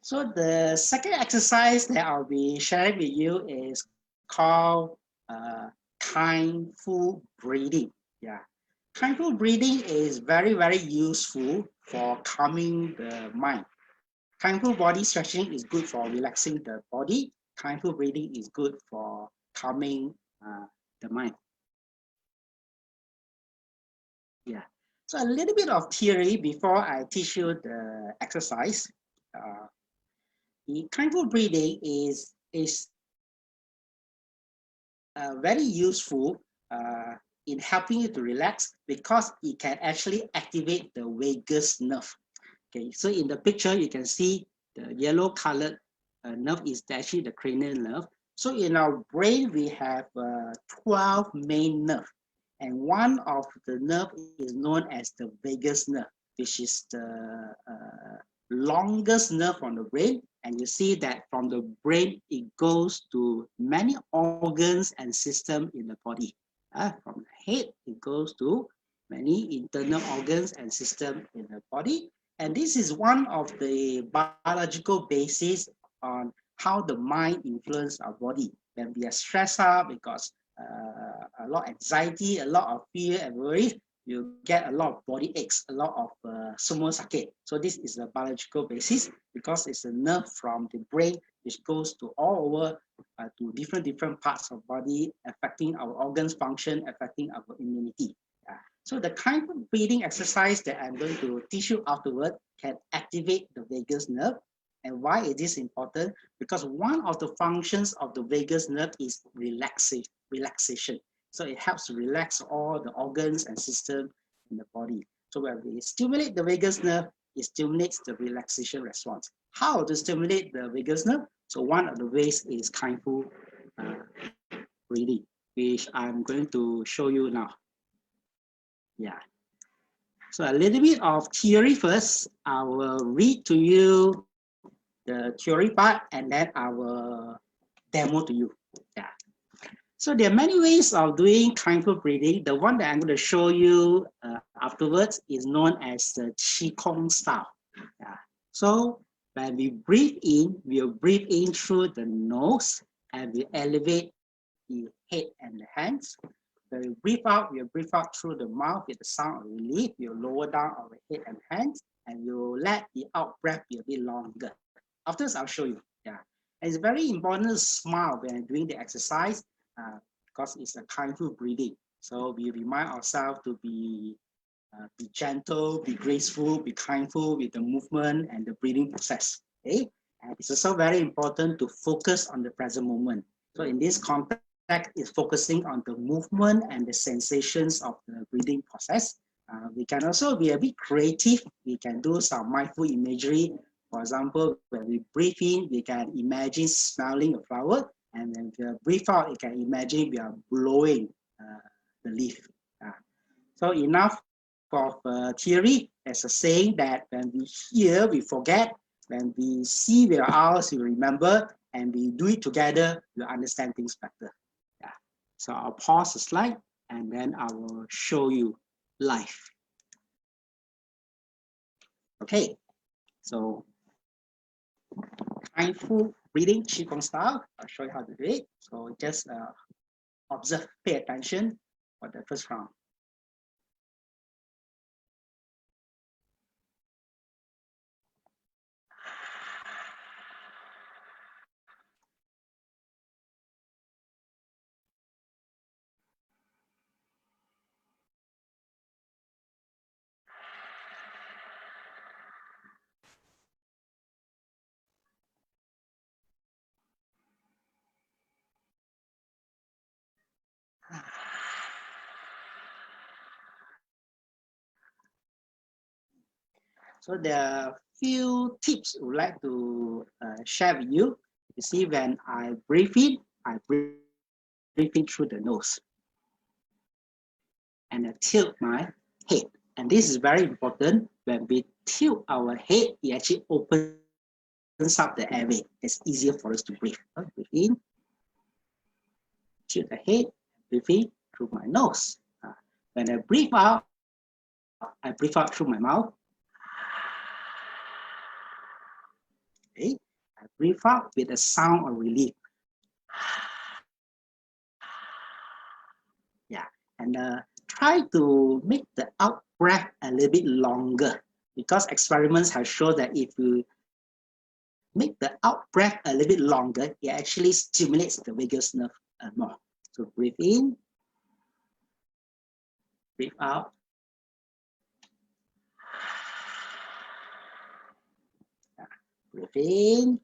So the second exercise that I'll be sharing with you is called kindful breathing. Yeah, kindful breathing is very useful for calming the mind. Kindful body stretching is good for relaxing the body. Kindful breathing is good for calming the mind. Yeah. So a little bit of theory before I teach you the exercise. Uh, the kindful breathing is very useful in helping you to relax because it can actually activate the vagus nerve. Okay, so in the picture you can see the yellow colored nerve is actually the cranial nerve. So in our brain we have 12 main nerves, and one of the nerve is known as the vagus nerve, which is the longest nerve on the brain. And you see that from the brain it goes to many organs and systems in the body. From the head it goes to many internal organs and systems in the body. And this is one of the biological basis on how the mind influences our body. When we are stressed out because a lot of anxiety, a lot of fear and worry, you get a lot of body aches, a lot of semua sakit. So this is the biological basis because it's a nerve from the brain which goes to all over to different parts of body, affecting our organs function, affecting our immunity. So the kind of breathing exercise that I'm going to teach you afterward can activate the vagus nerve. And why is this important? Because one of the functions of the vagus nerve is relaxation. So it helps to relax all the organs and systems in the body. So when we stimulate the vagus nerve, it stimulates the relaxation response. How to stimulate the vagus nerve? So one of the ways is kindful breathing, which I'm going to show you now. Yeah. So a little bit of theory first. I will read to you the theory part and then I will demo to you. Yeah. So there are many ways of doing kindful breathing. The one that I'm going to show you afterwards is known as the qigong style. Yeah. So when we breathe in, we'll breathe in through the nose and we elevate the head and the hands. When we we'll breathe out through the mouth with the sound of relief. We'll lower down our head and hands, and you'll let the out breath be a bit longer. Afterwards, I'll show you. Yeah, and it's very important to smile when doing the exercise because it's a kindful breathing. So we remind ourselves to be gentle, be graceful, be kindful with the movement and the breathing process. Okay, and it's also very important to focus on the present moment. So in this context, is focusing on the movement and the sensations of the breathing process. We can also be a bit creative. We can do some mindful imagery. For example, when we breathe in, we can imagine smelling a flower, and when we breathe out, you can imagine we are blowing the leaf. So enough of theory. There's a saying that when we hear, we forget. When we see with our eyes, we remember, and we do it together, we understand things better. So I'll pause the slide and then I will show you live. Okay, so mindful breathing qigong style. I'll show you how to do it. So just observe, pay attention for the first round. So there are few tips I would like to share with you. You see, when I breathe in, I breathe in through the nose. And I tilt my head. And this is very important. When we tilt our head, it actually opens up the airway. It's easier for us to breathe. Breathe in, tilt the head, breathe in through my nose. When I breathe out through my mouth. Okay, I breathe out with a sound of relief. Yeah, and try to make the out breath a little bit longer, because experiments have shown that if you make the out breath a little bit longer, it actually stimulates the vagus nerve more. So breathe in, breathe out. Yeah. Breathe in.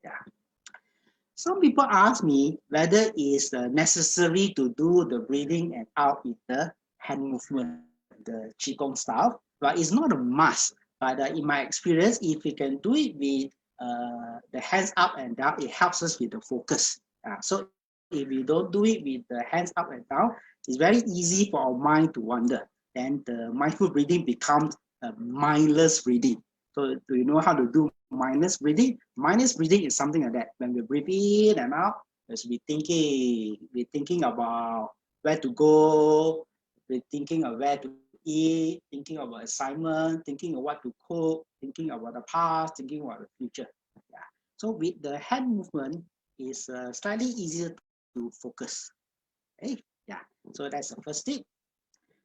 Yeah. Some people ask me whether it's necessary to do the breathing and out with the hand movement, the qigong style, but it's not a must. But in my experience, if we can do it with the hands up and down, it helps us with the focus. So if we don't do it with the hands up and down, it's very easy for our mind to wander. Then the mindful breathing becomes a mindless breathing. So do you know how to do mindless breathing? Mindless breathing is something like that. When we breathe in and out, as we're thinking about where to go, we're thinking of where to eat, thinking about assignment, thinking of what to cook, thinking about the past, thinking about the future. Yeah. So with the hand movement, it's slightly easier to focus. Okay. Yeah. So that's the first tip.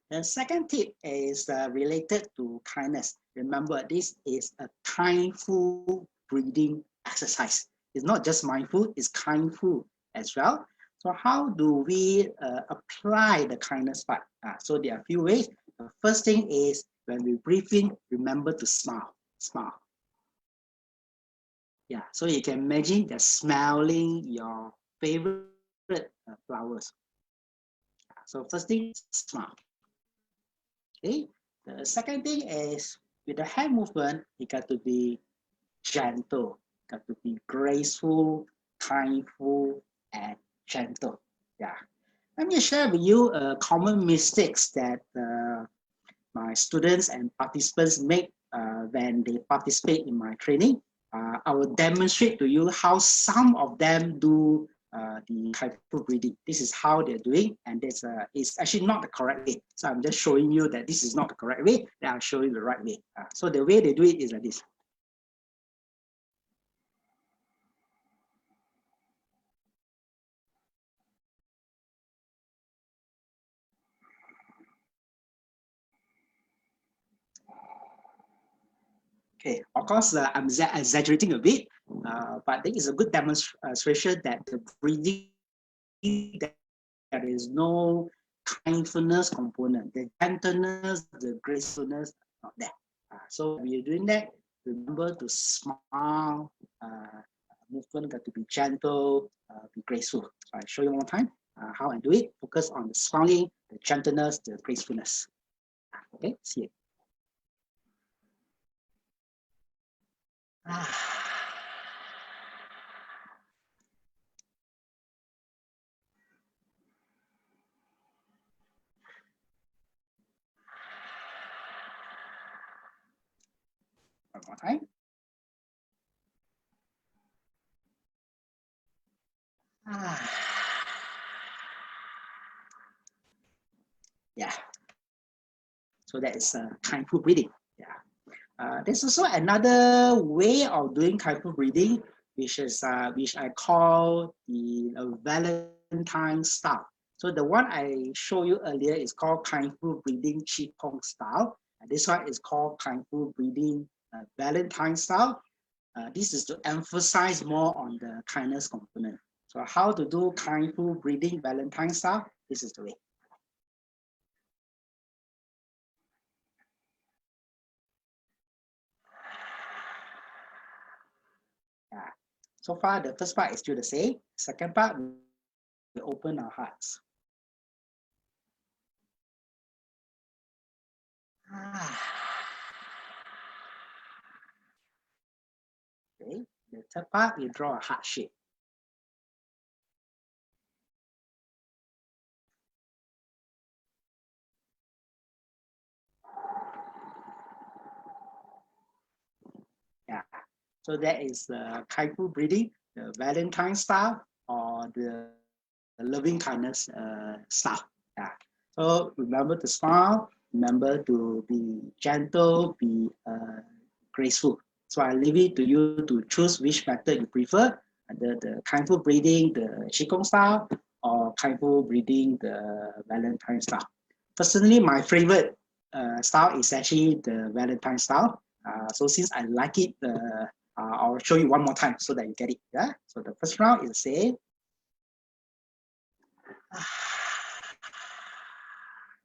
The second tip is related to kindness. Remember, this is a kindful breathing exercise. It's not just mindful, it's kindful as well. So how do we apply the kindness part? So there are a few ways. The first thing is when we breathe in, remember to smile. Smile. Yeah, so you can imagine that smelling your favorite flowers. So first thing, smile. Okay. The second thing is with the hand movement, you got to be gentle, got to be graceful, kindful, and gentle. Yeah. Let me share with you common mistakes that my students and participants make when they participate in my training. I will demonstrate to you how some of them do the kindful breathing. This is how they're doing, and this is actually not the correct way. So I'm just showing you that this is not the correct way, then I'll show you the right way. So the way they do it is like this. Okay, of course, I'm exaggerating a bit, but this is a good demonstration that the breathing, there is no kindfulness component. The gentleness, the gracefulness, not there. So when you're doing that, remember to smile. Movement got to be gentle, be graceful. So I show you one more time how I do it. Focus on the smiling, the gentleness, the gracefulness. Okay, see it. One more time. Yeah. So that is kindful breathing. Yeah. There's also another way of doing kindful breathing, which is which I call the valentine style. So the one I showed you earlier is called kindful breathing qigong style. And this one is called kindful breathing valentine style. This is to emphasize more on the kindness component. So how to do kindful breathing valentine style? This is the way. Yeah. So far, the first part is still the same. Second part, we open our hearts. Okay. The third part, we draw a heart shape. Yeah. So that is the kindful breathing, the Valentine style, or the loving kindness style. Yeah. So remember to smile, Remember to be gentle, be graceful. So I leave it to you to choose which method you prefer, the kindful breathing, the qigong style, or kindful breathing, the valentine style. Personally, my favorite style is actually the valentine style. So since I like it, I'll show you one more time so that you get it. Yeah. So the first round is the same.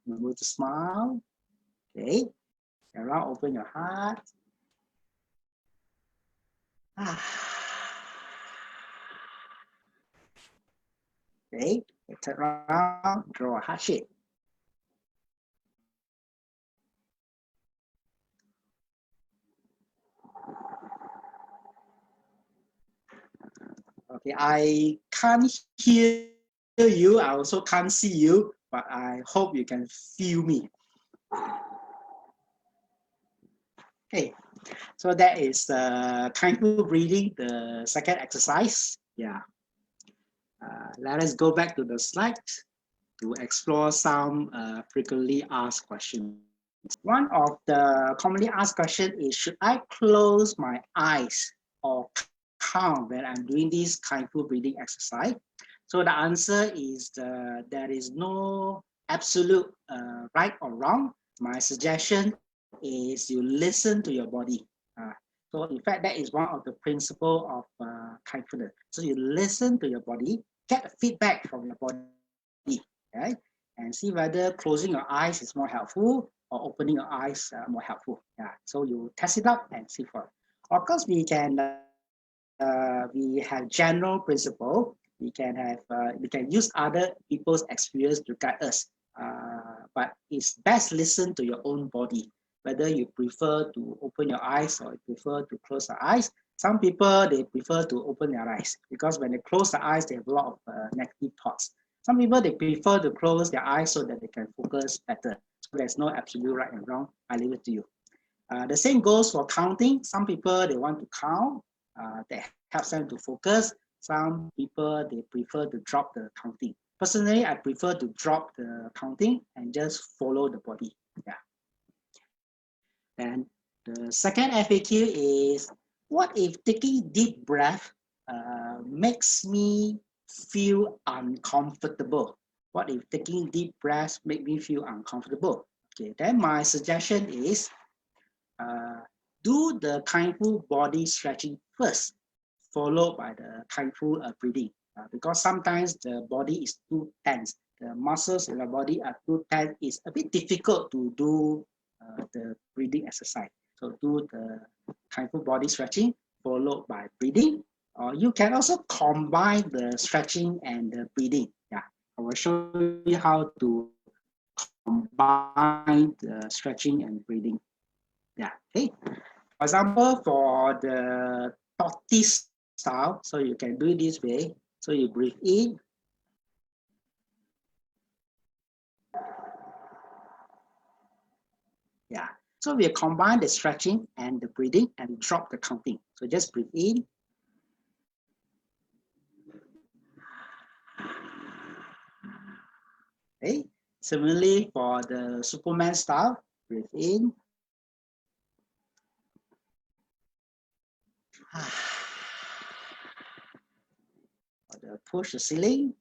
Remember to smile. Okay. Around, open your heart. Okay. The third round, draw a heart shape. Okay, I can't hear you. I also can't see you, but I hope you can feel me. Okay, so that is kindful breathing, the second exercise. Yeah. Let us go back to the slide to explore some frequently asked questions. One of the commonly asked questions is, should I close my eyes or count when I'm doing this kindful breathing exercise? So the answer is there is no absolute right or wrong. My suggestion is you listen to your body. So in fact, that is one of the principles of kindfulness. So you listen to your body, get feedback from your body, right? And see whether closing your eyes is more helpful or opening your eyes more helpful. Yeah. So you test it out and see for it. Of course, we have general principle. We can use other people's experience to guide us. But it's best listen to your own body, whether you prefer to open your eyes or you prefer to close your eyes. Some people, they prefer to open their eyes because when they close the eyes, they have a lot of negative thoughts. Some people, they prefer to close their eyes so that they can focus better. So there's no absolute right and wrong. I leave it to you. The same goes for counting. Some people, they want to count. That helps them to focus. Some people, they prefer to drop the counting. Personally, I prefer to drop the counting and just follow the body. Yeah. And the second FAQ is, what if taking deep breath makes me feel uncomfortable? What if taking deep breaths make me feel uncomfortable? Okay, then my suggestion is do the kindful body stretching first, followed by the kindful breathing. Because sometimes the body is too tense. The muscles in the body are too tense. It's a bit difficult to do the breathing exercise. So do the kindful body stretching, followed by breathing. Or you can also combine the stretching and the breathing. Yeah, I will show you how to combine the stretching and breathing. Yeah, okay. For example, for the tortoise style, so you can do it this way. So you breathe in. Yeah. So we combine the stretching and the breathing and drop the counting. So just breathe in. Okay. Similarly, for the Superman style, breathe in. For the push the ceiling.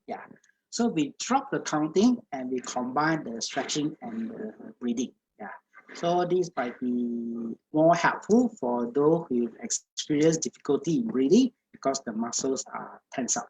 Yeah. So we drop the counting and we combine the stretching and the breathing. Yeah. So this might be more helpful for those who experience difficulty in breathing because the muscles are tense up.